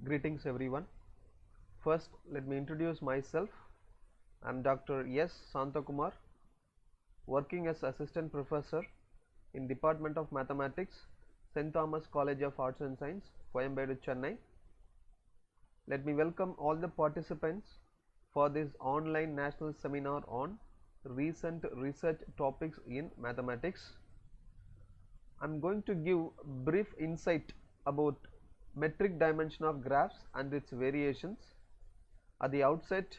Greetings everyone. First, let me introduce myself. I am Dr. S. Santakumar, working as Assistant Professor in Department of Mathematics, St. Thomas College of Arts and Science, Coimbatore, Chennai. Let me welcome all the participants for this online national seminar on recent research topics in mathematics. I am going to give brief insight about metric dimension of graphs and its variations. At the outset,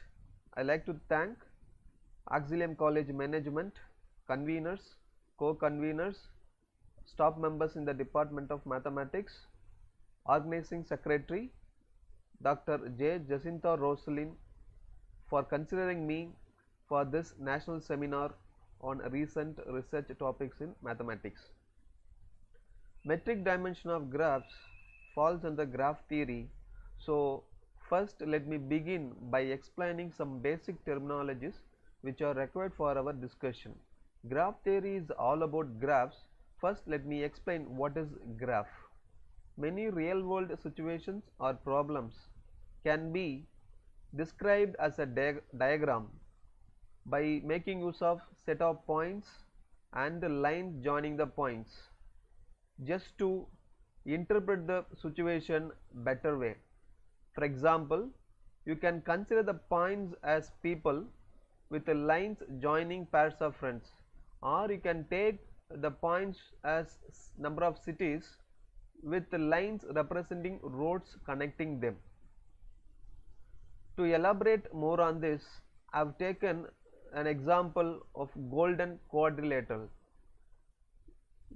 I like to thank Auxilium College management, conveners, co-conveners, staff members in the Department of Mathematics, organizing secretary Dr. J. Jacinta Rosalyn for considering me for this national seminar on recent research topics in mathematics. Metric dimension of graphs falls under graph theory. So first let me begin by explaining some basic terminologies which are required for our discussion. Graph theory is all about graphs. First let me explain what is graph. Many real world situations or problems can be described as a diagram by making use of set of points and lines joining the points, just to interpret the situation better way. For example, you can consider the points as people with the lines joining pairs of friends, or you can take the points as number of cities with the lines representing roads connecting them. To elaborate more on this, I have taken an example of Golden Quadrilateral.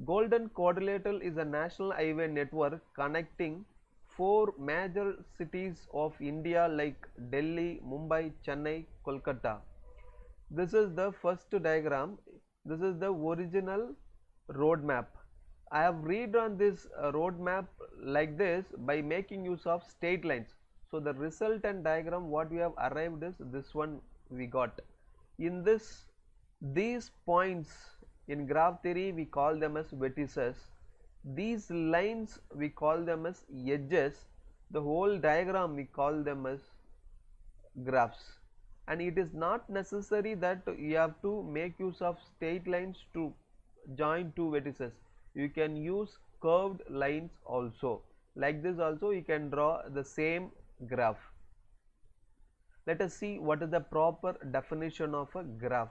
Golden Quadrilateral is a national highway network connecting 4 major cities of India like Delhi, Mumbai, Chennai, Kolkata. This is the first diagram. This is the original road map. I have redrawn this road map like this by making use of straight lines. So the resultant diagram what we have arrived is this one we got. In this, these points in graph theory we call them as vertices. These lines we call them as edges. The whole diagram we call them as graphs. And it is not necessary that you have to make use of straight lines to join two vertices. You can use curved lines also. Like this also you can draw the same graph. Let us see what is the proper definition of a graph.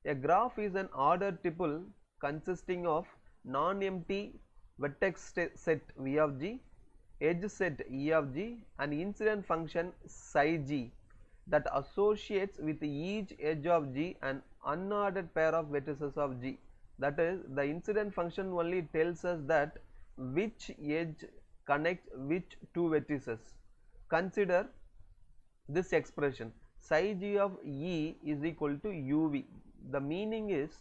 A graph is an ordered tuple consisting of non-empty vertex set V of g, edge set E of g, and incident function psi g that associates with each edge of g an unordered pair of vertices of g. That is, the incident function only tells us that which edge connects which two vertices. Consider this expression psi g of E is equal to uv. The meaning is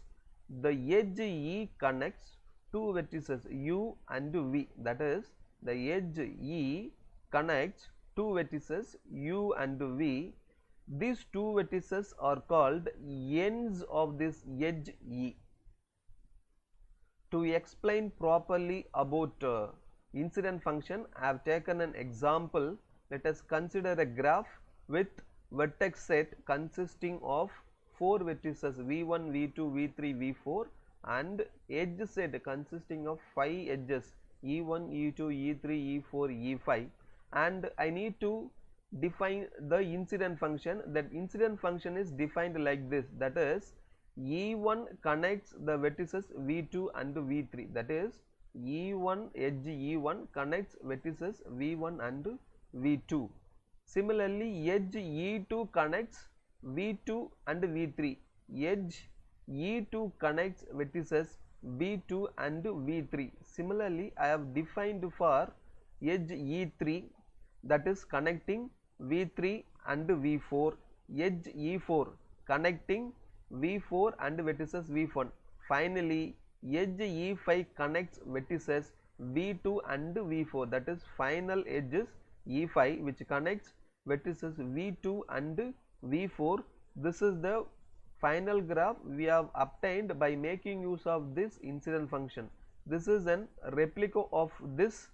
the edge E connects two vertices u and v. That is, the edge E connects two vertices u and v. These two vertices are called ends of this edge E. To explain properly about incident function, I have taken an example. Let us consider a graph with vertex set consisting of 4 vertices v1, v2, v3, v4 and edge set consisting of 5 edges e1, e2, e3, e4, e5, and I need to define the incident function. That incident function is defined like this, that is, E1 connects the vertices V2 and V3, that is, E1 edge E1 connects vertices V1 and V2. Similarly, edge E2 connects V2 and V3. Edge E2 connects vertices V2 and V3. Similarly, I have defined for edge E3, that is connecting V3 and V4, edge E4 connecting V4 and vertices V1. Finally, edge E5 connects vertices V2 and V4, that is, final edges E5 which connects vertices V2 and V4. This is the final graph we have obtained by making use of this incident function. This is an replica of this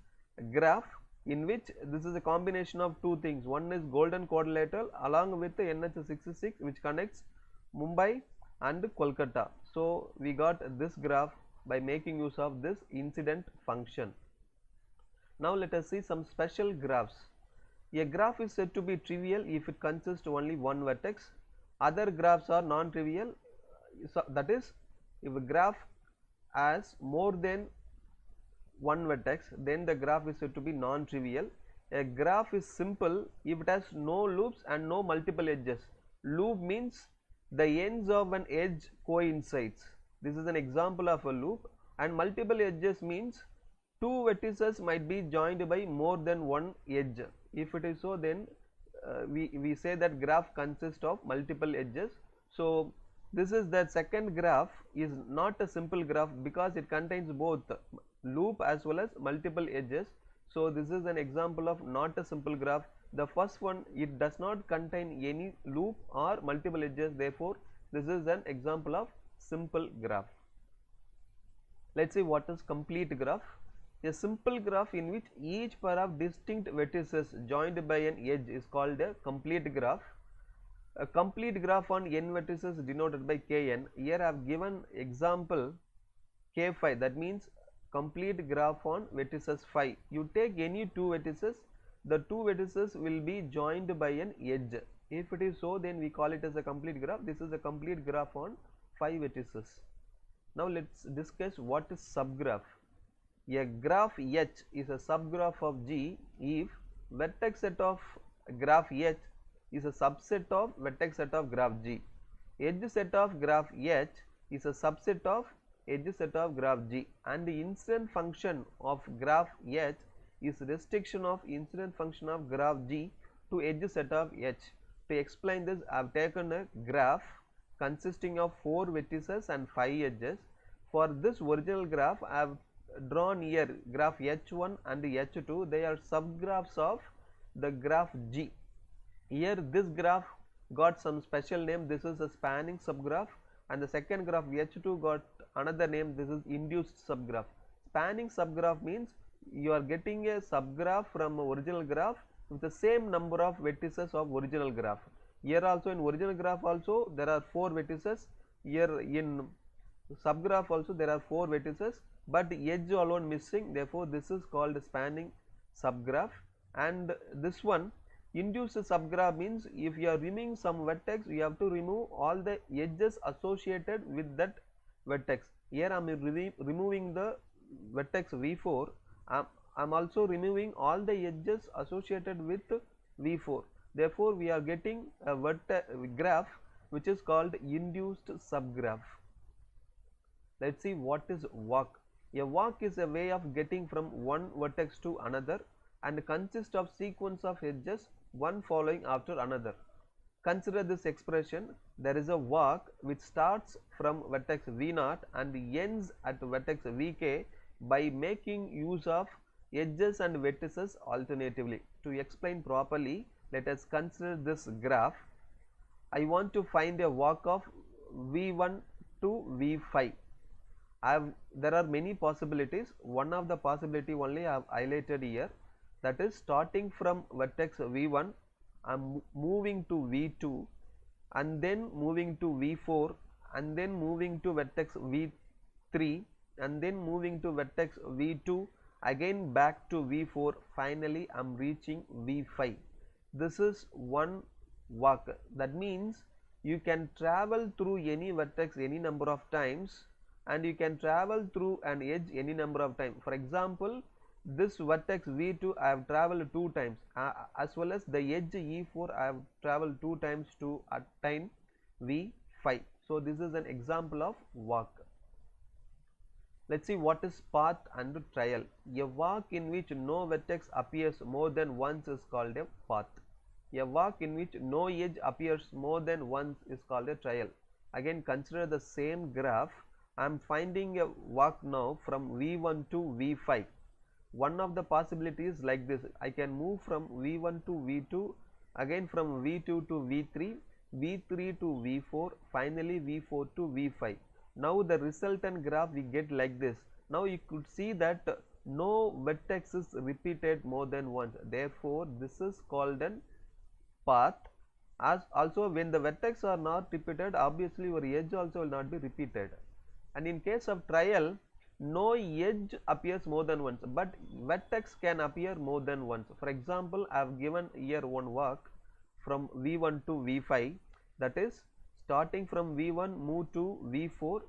graph in which this is a combination of two things. One is golden quadrilateral along with the NH66 which connects Mumbai and Kolkata. So we got this graph by making use of this incident function. Now let us see some special graphs. A graph is said to be trivial if it consists only one vertex. Other graphs are non-trivial, so that is, if a graph has more than one vertex, then the graph is said to be non-trivial. A graph is simple if it has no loops and no multiple edges. Loop means the ends of an edge coincides. This is an example of a loop. And multiple edges means two vertices might be joined by more than one edge. If it is so, then we say that graph consists of multiple edges. So this is the second graph is not a simple graph because it contains both loop as well as multiple edges. So this is an example of not a simple graph. The first one, it does not contain any loop or multiple edges, therefore this is an example of simple graph. Let's see what is complete graph. A simple graph in which each pair of distinct vertices joined by an edge is called a complete graph. A complete graph on n vertices denoted by kn. Here I have given example k5, that means complete graph on vertices 5. You take any two vertices, the two vertices will be joined by an edge. If it is so, then we call it as a complete graph. This is a complete graph on 5 vertices. Now let's discuss what is subgraph. A graph H is a subgraph of G if vertex set of graph H is a subset of vertex set of graph G. Edge set of graph H is a subset of edge set of graph G, and the incident function of graph H is restriction of incident function of graph G to edge set of H. To explain this, I have taken a graph consisting of 4 vertices and 5 edges. For this original graph, I have drawn here graph H1 and H2. They are subgraphs of the graph G. Here this graph got some special name. This is a spanning subgraph, and the second graph H2 got another name. This is induced subgraph. Spanning subgraph means you are getting a subgraph from original graph with the same number of vertices of original graph. Here also in original graph also there are 4 vertices. Here in subgraph also there are 4 vertices, but edge alone missing, therefore this is called spanning subgraph. And this one induced subgraph means if you are removing some vertex, you have to remove all the edges associated with that vertex. Here I am removing the vertex V4. I am also removing all the edges associated with V4. Therefore we are getting a graph which is called induced subgraph. Let's see what is walk. A walk is a way of getting from one vertex to another and consists of sequence of edges, one following after another. Consider this expression. There is a walk which starts from vertex V0 and ends at vertex Vk by making use of edges and vertices alternatively. To explain properly, let us consider this graph. I want to find a walk of V1 to V5. There are many possibilities. One of the possibility only I have highlighted here, that is starting from vertex V1, I am moving to V2 and then moving to V4 and then moving to vertex V3 and then moving to vertex V2, again back to V4, finally I am reaching V5. This is one walk. That means you can travel through any vertex any number of times, and you can travel through an edge any number of times. For example, this vertex V2 I have traveled 2 times, as well as the edge E4 I have traveled 2 times to attain V5. So this is an example of walk. Let's see what is path and trial. A walk in which no vertex appears more than once is called a path. A walk in which no edge appears more than once is called a trial. Again, consider the same graph. I am finding a walk now from V1 to V5. One of the possibilities like this: I can move from V1 to V2, again from V2 to V3, V3 to V4, finally V4 to V5. Now the resultant graph we get like this. Now you could see that no vertex is repeated more than once, therefore this is called an path. As also when the vertex are not repeated, obviously your edge also will not be repeated. And in case of trial, no edge appears more than once, but vertex can appear more than once. For example, I have given here one walk from V1 to V5, that is starting from V1 move to V4,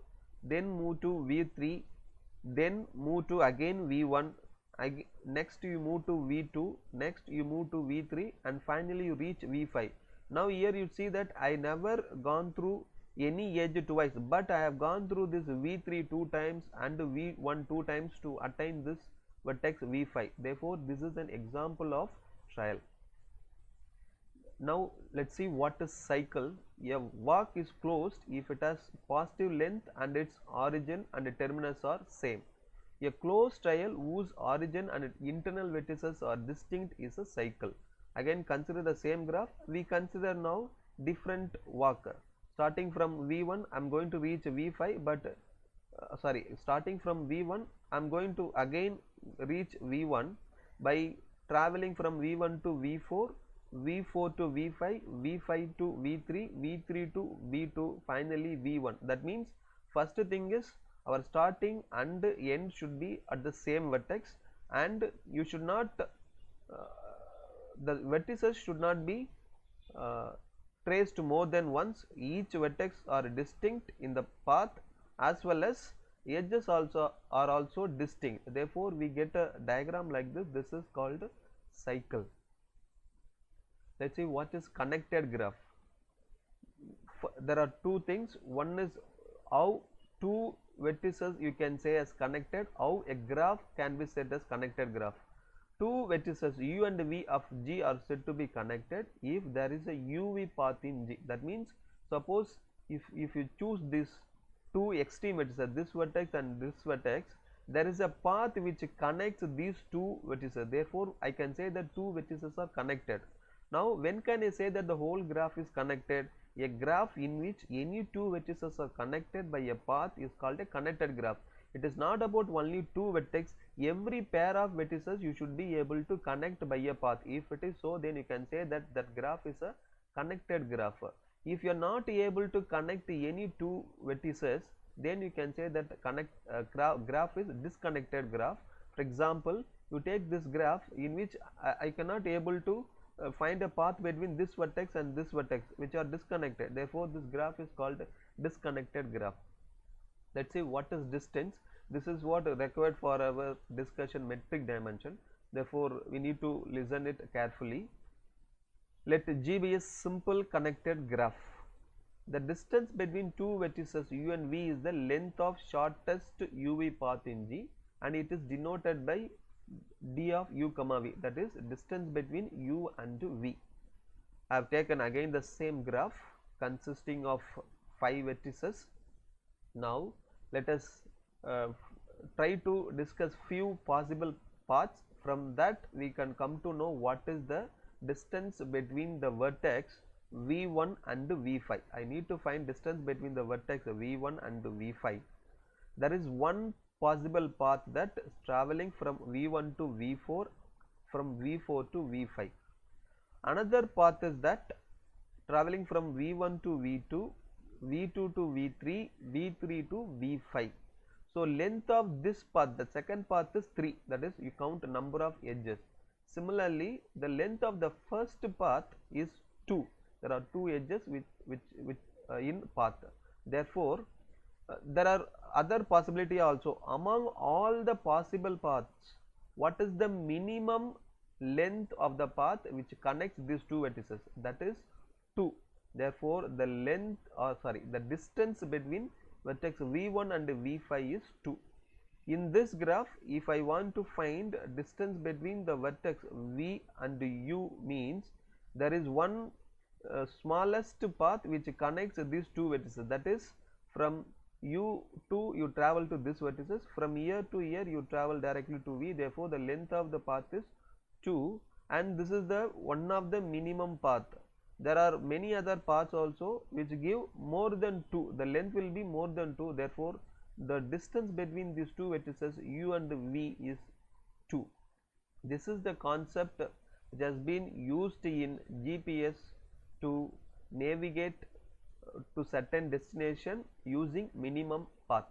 then move to V3, then move to again V1, next you move to V2, next you move to V3, and finally you reach V5. Now here you see that I never gone through any edge twice, but I have gone through this V3 two times and V1 two times to attain this vertex V5. Therefore this is an example of trial. Now let's see what is cycle. A walk is closed if it has positive length and its origin and terminus are same. A closed trial whose origin and internal vertices are distinct is a cycle. Again consider the same graph. We consider now different walk. Starting from V1 I am going to reach V5, but starting from V1 I am going to again reach V1 by traveling from V1 to V4, V4 to V5, V5 to V3, V3 to V2, finally V1. That means first thing is our starting and end should be at the same vertex, and you should not the vertices should not be traced more than once. Each vertex are distinct in the path, as well as edges also are also distinct. Therefore we get a diagram like this. This is called cycle. Let's see what is connected graph. There are two things. One is how two vertices you can say as connected, how a graph can be said as connected graph. Two vertices u and v of G are said to be connected if there is a uv path in G. That means suppose if you choose these two extreme vertices, this vertex and this vertex, there is a path which connects these two vertices. Therefore I can say that two vertices are connected. Now when can I say that the whole graph is connected? A graph in which any two vertices are connected by a path is called a connected graph. It is not about only two vertex. Every pair of vertices you should be able to connect by a path. If it is so, then you can say that that graph is a connected graph. If you are not able to connect any two vertices, then you can say that graph is disconnected graph. For example, you take this graph in which I cannot able to find a path between this vertex and this vertex, which are disconnected. Therefore this graph is called disconnected graph. Let's see what is distance. This is what required for our discussion metric dimension. Therefore we need to listen it carefully. Let G be a simple connected graph. The distance between two vertices u and v is the length of shortest uv path in G, and it is denoted by d of u comma v, that is distance between u and v. I have taken again the same graph consisting of 5 vertices. Now let us try to discuss few possible paths. From that we can come to know what is the distance between the vertex v1 and v5. I need to find distance between the vertex v1 and v5. There is one possible path that is traveling from v1 to v4, from v4 to v5. Another path is that traveling from v1 to v2, v2 to v3, v3 to v5. So length of this path, the second path is 3, that is you count number of edges. Similarly the length of the first path is 2. There are 2 edges which in path. Therefore there are other possibility also. Among all the possible paths, what is the minimum length of the path which connects these two vertices? That is 2. Therefore the length, the distance between vertex v1 and v5 is 2. In this graph, if I want to find distance between the vertex v and u, means there is one smallest path which connects these two vertices, that is from u to you travel to this vertices, from here to here you travel directly to v. Therefore the length of the path is 2, and this is the one of the minimum path. There are many other paths also which give more than 2, the length will be more than 2. Therefore the distance between these two vertices u and v is 2. This is the concept which has been used in GPS to navigate to certain destination using minimum path.